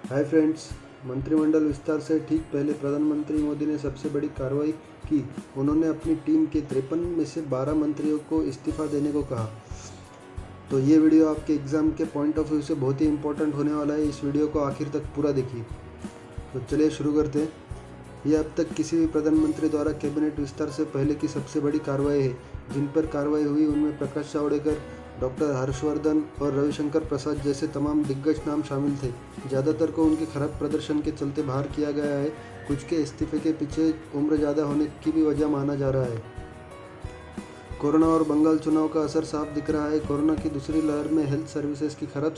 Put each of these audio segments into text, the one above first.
Hi friends. मंत्रिमंडल विस्तार से ठीक पहले प्रधानमंत्री मोदी ने सबसे बड़ी कार्रवाई की। उन्होंने अपनी टीम के 53 में से 12 मंत्रियों को इस्तीफा देने को कहा। तो ये वीडियो आपके एग्ज़ाम के पॉइंट ऑफ व्यू से बहुत ही इंपॉर्टेंट होने वाला है। इस वीडियो को आखिर तक पूरा देखिए। तो चलिए शुरू करते हैं। ये अब तक किसी भी प्रधानमंत्री द्वारा कैबिनेट विस्तार से पहले की सबसे बड़ी कार्रवाई है। जिन पर कार्रवाई हुई उनमें प्रकाश जावड़ेकर, डॉक्टर हर्षवर्धन और रविशंकर प्रसाद जैसे तमाम दिग्गज नाम शामिल थे। ज़्यादातर को उनके खराब प्रदर्शन के चलते बाहर किया गया है। कुछ के इस्तीफे के पीछे उम्र ज़्यादा होने की भी वजह माना जा रहा है। कोरोना और बंगाल चुनाव का असर साफ दिख रहा है। कोरोना की दूसरी लहर में हेल्थ सर्विसेज की खराब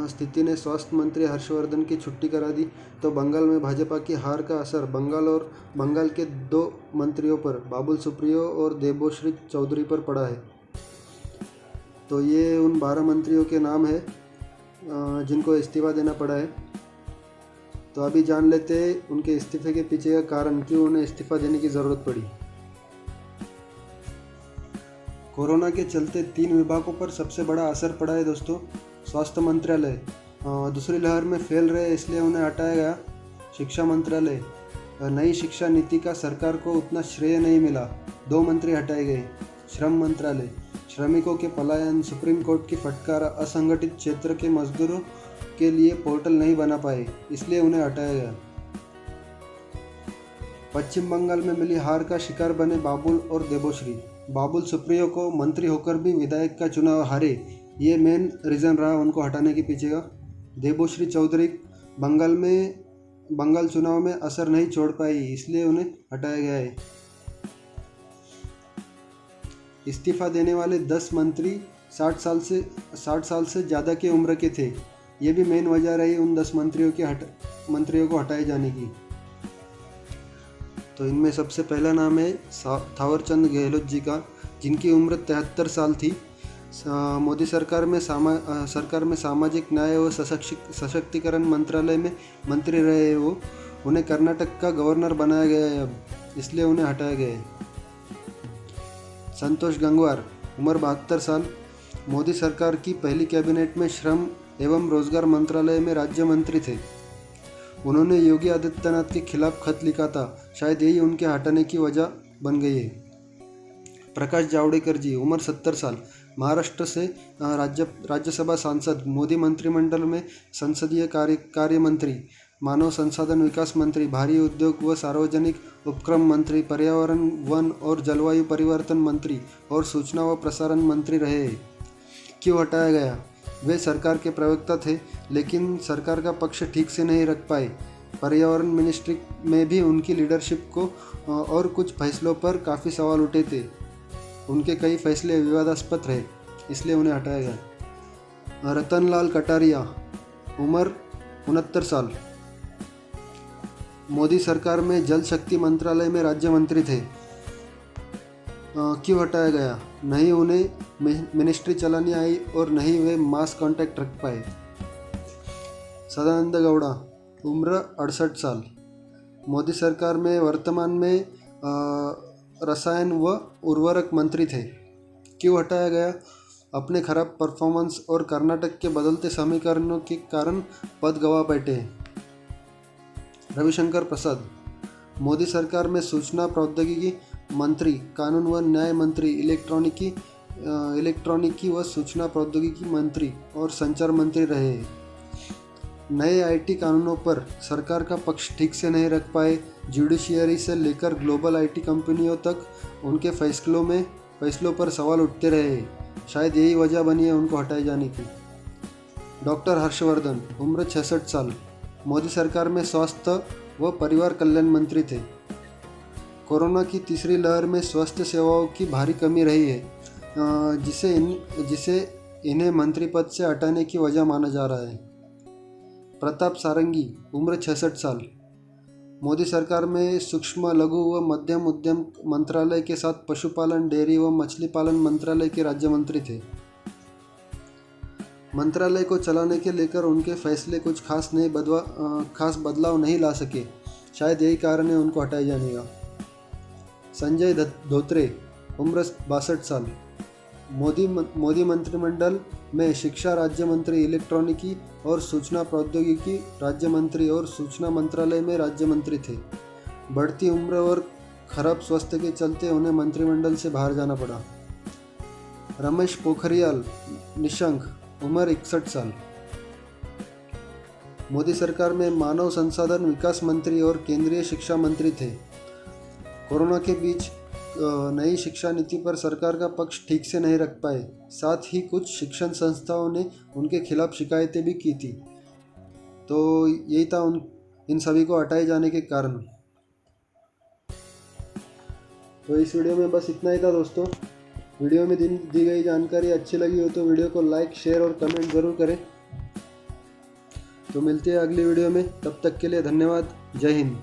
स्थिति ने स्वास्थ्य मंत्री हर्षवर्धन की छुट्टी करा दी। तो बंगाल में भाजपा की हार का असर बंगाल के 2 मंत्रियों पर, बाबुल सुप्रियो और देबोश्री चौधरी पर पड़ा है। तो ये उन 12 मंत्रियों के नाम है जिनको इस्तीफा देना पड़ा है। तो अभी जान लेते हैं उनके इस्तीफे के पीछे का कारण, क्यों उन्हें इस्तीफा देने की ज़रूरत पड़ी। कोरोना के चलते 3 विभागों पर सबसे बड़ा असर पड़ा है दोस्तों। स्वास्थ्य मंत्रालय दूसरी लहर में फैल रहे इसलिए उन्हें हटाया गया। शिक्षा मंत्रालय, नई शिक्षा नीति का सरकार को उतना श्रेय नहीं मिला, 2 मंत्री हटाए गए। श्रम मंत्रालय, श्रमिकों के पलायन, सुप्रीम कोर्ट की फटकार, असंगठित क्षेत्र के मजदूरों के लिए पोर्टल नहीं बना पाए इसलिए उन्हें हटाया गया। पश्चिम बंगाल में मिली हार का शिकार बने बाबुल और देबोश्री। बाबुल सुप्रियो को मंत्री होकर भी विधायक का चुनाव हारे, ये मेन रीज़न रहा उनको हटाने के पीछे का। देबोश्री चौधरी बंगाल चुनाव में असर नहीं छोड़ पाई इसलिए उन्हें हटाया गया है। इस्तीफा देने वाले 10 मंत्री 60 साल से ज़्यादा की उम्र के थे। ये भी मेन वजह रही उन 10 मंत्रियों को हटाए जाने की। तो इनमें सबसे पहला नाम है थावरचंद गहलोत जी का, जिनकी उम्र 73 साल थी। मोदी सरकार में सामाजिक न्याय व सशक्तिकरण मंत्रालय में मंत्री रहे हैं वो। उन्हें कर्नाटक का गवर्नर बनाया गया है अब, इसलिए उन्हें हटाया गया है। संतोष गंगवार, उम्र 72 साल, मोदी सरकार की पहली कैबिनेट में श्रम एवं रोजगार मंत्रालय में राज्य मंत्री थे। उन्होंने योगी आदित्यनाथ के खिलाफ खत लिखा था, शायद यही उनके हटाने की वजह बन गई है। प्रकाश जावड़ेकर जी, उम्र 70 साल, महाराष्ट्र से राज्यसभा सांसद, मोदी मंत्रिमंडल में संसदीय कार्य मंत्री, मानव संसाधन विकास मंत्री, भारी उद्योग व सार्वजनिक उपक्रम मंत्री, पर्यावरण वन और जलवायु परिवर्तन मंत्री और सूचना व प्रसारण मंत्री रहे। क्यों हटाया गया? वे सरकार के प्रवक्ता थे लेकिन सरकार का पक्ष ठीक से नहीं रख पाए। पर्यावरण मिनिस्ट्री में भी उनकी लीडरशिप को और कुछ फैसलों पर काफ़ी सवाल उठे थे। उनके कई फैसले विवादास्पद रहे इसलिए उन्हें हटाया गया। रतनलाल कटारिया, उम्र 69 साल, मोदी सरकार में जल शक्ति मंत्रालय में राज्य मंत्री थे। क्यों हटाया गया? नहीं उन्हें मिनिस्ट्री चलानी आई और नहीं वे मास कांटेक्ट रख पाए। सदानंद गौड़ा, उम्र 68 साल, मोदी सरकार में वर्तमान में रसायन व उर्वरक मंत्री थे। क्यों हटाया गया? अपने खराब परफॉर्मेंस और कर्नाटक के बदलते समीकरणों के कारण पद गंवा बैठे। रविशंकर प्रसाद, मोदी सरकार में सूचना प्रौद्योगिकी मंत्री, कानून व न्याय मंत्री, इलेक्ट्रॉनिकी व सूचना प्रौद्योगिकी मंत्री और संचार मंत्री रहे। नए आईटी कानूनों पर सरकार का पक्ष ठीक से नहीं रख पाए। जुडिशियरी से लेकर ग्लोबल आईटी कंपनियों तक उनके फैसलों पर सवाल उठते रहे। शायद यही वजह बनी है उनको हटाए जाने की। डॉक्टर हर्षवर्धन, उम्र 66 साल, मोदी सरकार में स्वास्थ्य व परिवार कल्याण मंत्री थे। कोरोना की तीसरी लहर में स्वास्थ्य सेवाओं की भारी कमी रही है, जिसे इन्हें मंत्री पद से हटाने की वजह माना जा रहा है। प्रताप सारंगी, उम्र 66 साल, मोदी सरकार में सूक्ष्म लघु व मध्यम उद्यम मंत्रालय के साथ पशुपालन, डेयरी व मछली पालन मंत्रालय के राज्य मंत्री थे। मंत्रालय को चलाने के लेकर उनके फैसले कुछ खास बदलाव नहीं ला सके, शायद यही कारण है उनको हटाए जाने का। संजय धोत्रे, उम्र 62 साल, मोदी मंत्रिमंडल में शिक्षा राज्य मंत्री, इलेक्ट्रॉनिकी और सूचना प्रौद्योगिकी राज्य मंत्री और सूचना मंत्रालय में राज्य मंत्री थे। बढ़ती उम्र और खराब स्वास्थ्य के चलते उन्हें मंत्रिमंडल से बाहर जाना पड़ा। रमेश पोखरियाल निशंक, उम्र 61 साल। मोदी सरकार में मानव संसाधन विकास मंत्री और केंद्रीय शिक्षा मंत्री थे। कोरोना के बीच नई शिक्षा नीति पर सरकार का पक्ष ठीक से नहीं रख पाए। साथ ही कुछ शिक्षण संस्थाओं ने उनके खिलाफ शिकायतें भी की थी। तो यही था इन सभी को हटाए जाने के कारण। तो इस वीडियो में बस इतना ही था दोस्तों। वीडियो में दी गई जानकारी अच्छी लगी हो तो वीडियो को लाइक, शेयर और कमेंट ज़रूर करें। तो मिलते हैं अगली वीडियो में, तब तक के लिए धन्यवाद। जय हिंद।